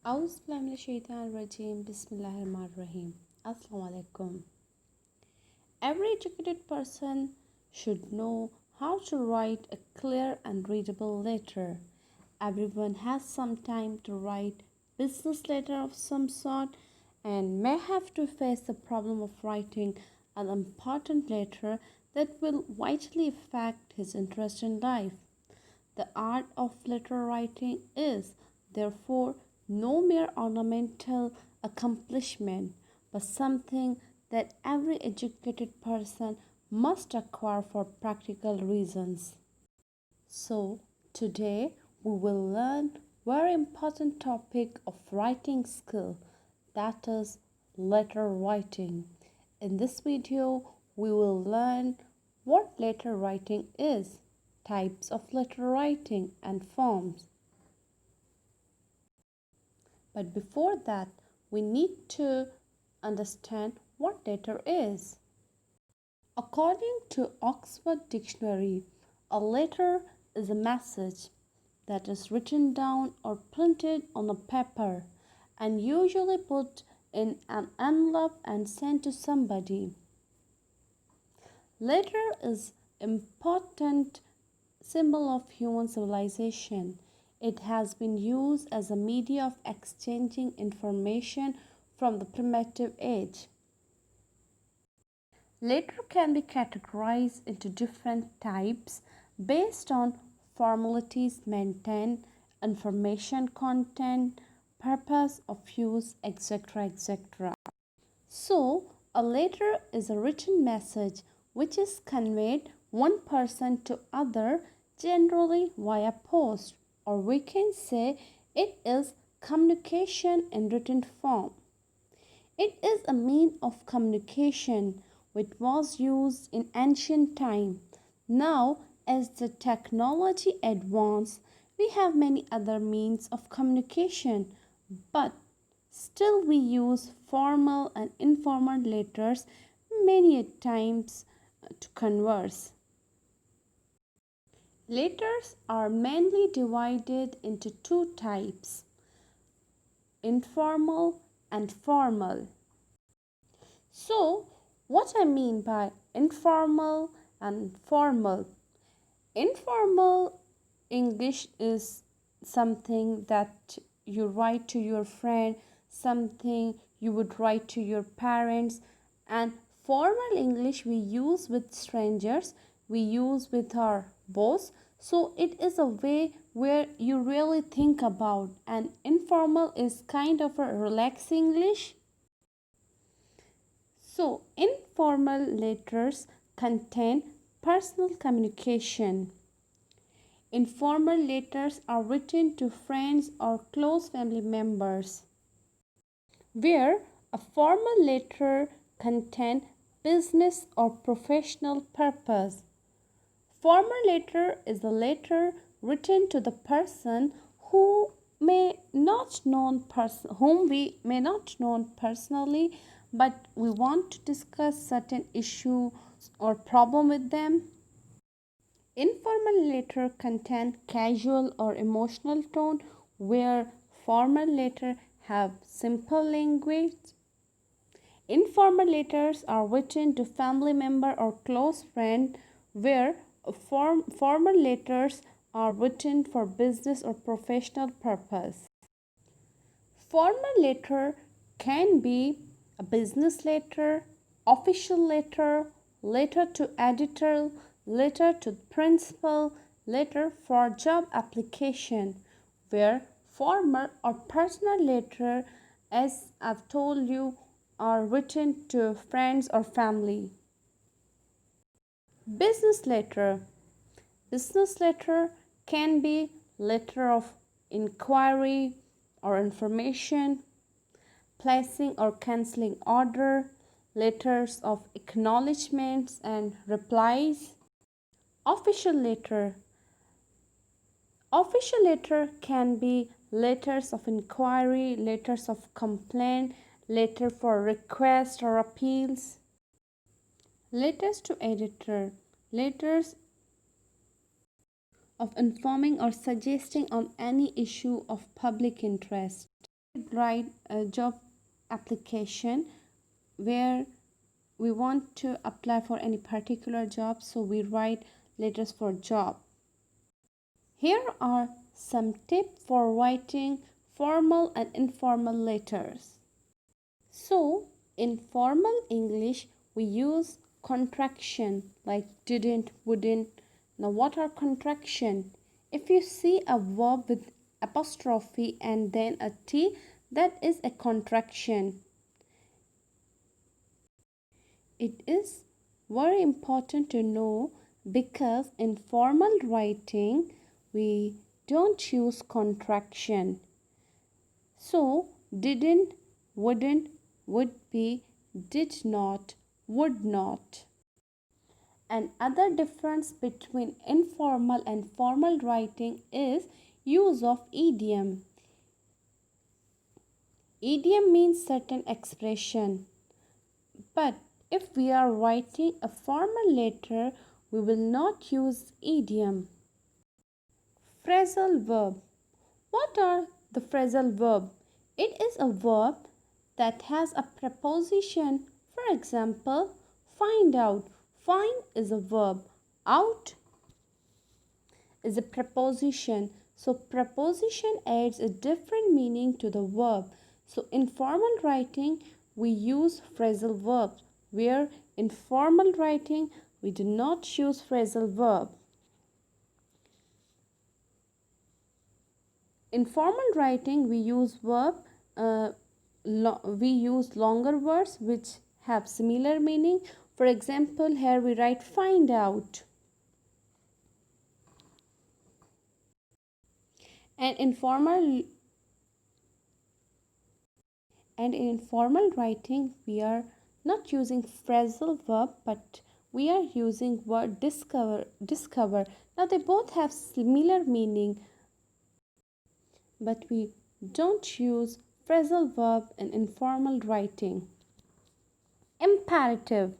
Auzubillahiminash-shaytanir-rajim. Bismillahir-rahmanir-rahim. Assalamu alaikum. Every educated person should know how to write a clear and readable letter. Everyone has some time to write business letter of some sort and may have to face the problem of writing an important letter that will vitally affect his interest in life. The art of letter writing is, therefore, no mere ornamental accomplishment, but something that every educated person must acquire for practical reasons. So, today we will learn very important topic of writing skill, that is letter writing. In this video, we will learn what letter writing is, types of letter writing and forms. But before that, we need to understand what letter is. According to Oxford Dictionary, a letter is a message that is written down or printed on a paper and usually put in an envelope and sent to somebody. Letter is important symbol of human civilization. It has been used as a media of exchanging information from the primitive age. Letter can be categorized into different types based on formalities maintained, information content, purpose of use, etc. etc. So, a letter is a written message which is conveyed one person to other, generally via post, or we can say it is communication in written form. It is a means of communication which was used in ancient time. Now, as the technology advances, we have many other means of communication, but still we use formal and informal letters many times to converse. Letters are mainly divided into two types, informal and formal. So, what I mean by informal and formal? Informal English is something that you write to your friend, something you would write to your parents, and formal English we use with strangers, we use with our boss. So it is a way where you really think about, and informal is kind of a relaxed English. So informal letters contain personal communication. Informal letters are written to friends or close family members, where a formal letter contains business or professional purpose. Formal letter is a letter written to the person whom we may not know personally, but we want to discuss certain issue or problem with them. Informal letter contain casual or emotional tone, where formal letter have simple language. Informal letters are written to family member or close friend, where formal letters are written for business or professional purpose. Formal letter can be a business letter, official letter, letter to editor, letter to principal, letter for job application, where formal or personal letter, as I've told you, are written to friends or family. Business letter. Business letter can be letter of inquiry or information, placing or cancelling order, letters of acknowledgements and replies. Official letter. Official letter can be letters of inquiry, letters of complaint, letter for request or appeals. Letters to editor. Letters of informing or suggesting on any issue of public interest. write a job application where we want to apply for any particular job, so we write letters for job. Here are some tips for writing formal and informal letters. So in formal English we use contraction like didn't, wouldn't. Now what are contraction? If you see a verb with apostrophe and then a T, that is a contraction. It is very important to know because in formal writing we don't use contraction. So didn't, wouldn't, would be, did not, would not. Another difference between informal and formal writing is use of idiom. Idiom means certain expression, but if we are writing a formal letter, we will not use idiom. Phrasal verb. What are the phrasal verb? It is a verb that has a preposition. For example, find out. Find is a verb. Out is a preposition. So preposition adds a different meaning to the verb. So in formal writing, we use phrasal verbs, where in formal writing, we do not use phrasal verb. In formal writing, we use we use longer words which have similar meaning. For example, here we write find out. And in informal writing, we are not using phrasal verb, but we are using word discover. Now they both have similar meaning, but we don't use phrasal verb in informal writing. Imperative.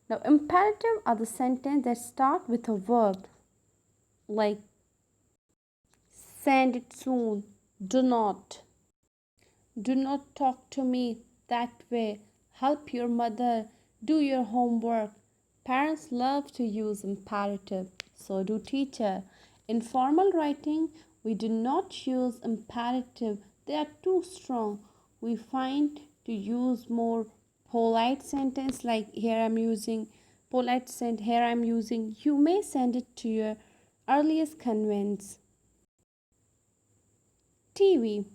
Now imperative are the sentences that start with a verb like send it soon, do not talk to me that way, help your mother, do your homework. Parents love to use imperative, so do teacher. In formal writing, we do not use imperative, they are too strong. We find to use more polite sentence like here I'm using polite sent here I'm using you may send it to your earliest convenience. TV.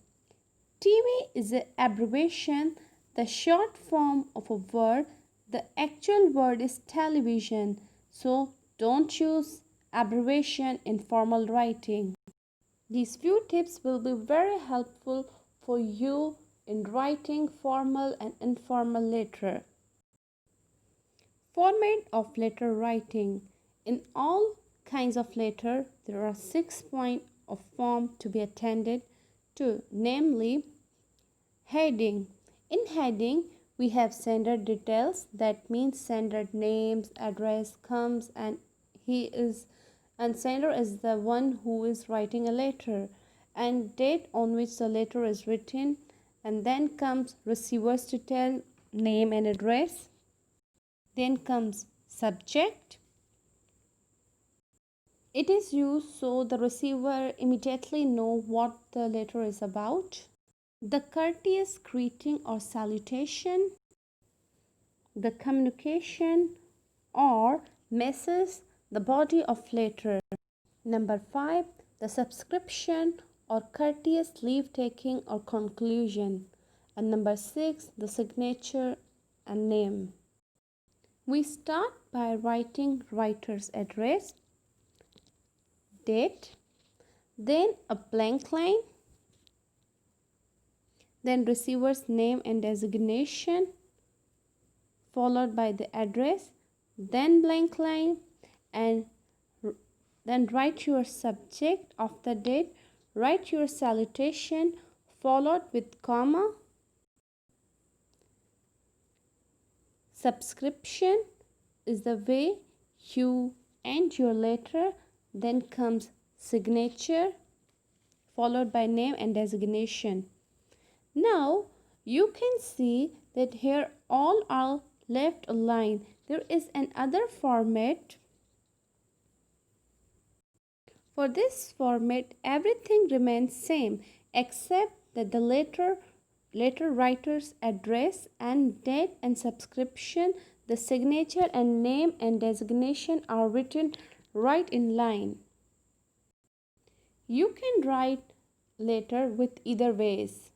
TV is an abbreviation, the short form of a word. The actual word is television, so don't use abbreviation in formal writing. These few tips will be very helpful for you in writing formal and informal letter. Format of letter writing. In all kinds of letter, there are 6 points of form to be attended to, namely heading. In heading, we have sender details, that means sender names, address comes, and sender is the one who is writing a letter, and date on which the letter is written, and then comes receiver's detail, name and address. Then comes subject. It is used so the receiver immediately know what the letter is about. The courteous greeting or salutation, the communication or message, the body of letter. Number 5, the subscription or courteous leave taking or conclusion. And number 6, the signature and name. We start by writing writer's address, date, then a blank line, then receiver's name and designation, followed by the address, then blank line, and then write your subject of the date, write your salutation, followed with comma. Subscription is the way you end your letter, then comes signature, followed by name and designation. Now you can see that here all are left aligned. There is another format. For this format, everything remains same except that the letter writer's address and date and subscription, the signature and name and designation are written right in line. You can write letter with either ways.